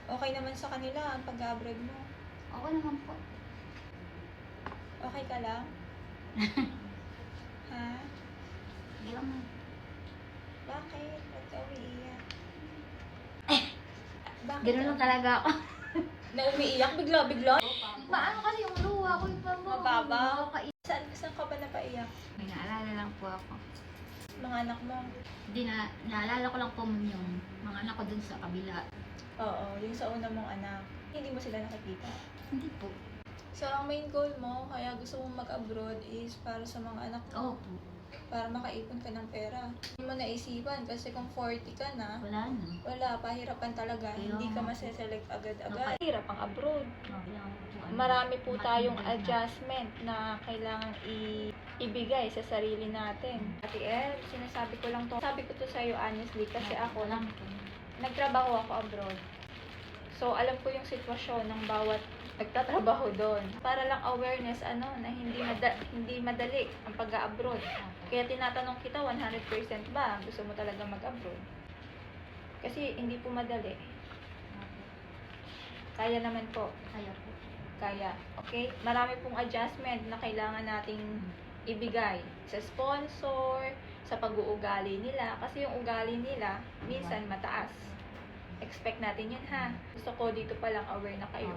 Okay naman sa kanila ang pag-abroad mo. Oo naman po. Okay ka lang? Ha? Hindi naman. Bakit? Ba't ka umiiyak? Bakit Gano'n lang talaga ako. Na umiiyak bigla-bigla? Paano kasi yung luha ko yung Mababaw? Saan ka ba napaiyak? May naalala lang po ako. Mga anak mo? Hindi na, naalala ko lang po yung mga anak ko dun sa kabila. Oo, yung sa una mong anak. Hindi mo sila nakikita. Hindi po. So, ang main goal mo, kaya gusto mong mag-abroad is para sa mga anak mo. Oo po. Para makaipon ka ng pera. Hindi mo naisipan kasi kung 40 ka na, Wala na. wala, pahirapan talaga. Kaya Hindi ka nga. maseselect agad-agad. Hirap ang abroad. Marami Marami po tayong adjustment na kailangan ibigay sa sarili natin. Ate Ed, sinasabi ko lang to. Sabi ko to sa'yo honestly kasi ako, nagtrabaho ako abroad. So, alam ko yung sitwasyon ng bawat nagtatrabaho doon. Para lang awareness, na hindi madali ang pag-abroad. Kaya tinatanong kita, 100% ba gusto mo talaga mag-abroad? Kasi hindi po madali. Kaya naman po. Kaya po. Kaya, okay? Marami pong adjustment na kailangan nating ibigay sa sponsor, sa pag-uugali nila. Kasi yung ugali nila, minsan mataas. Expect natin yun ha. Gusto ko dito pa lang aware na kayo.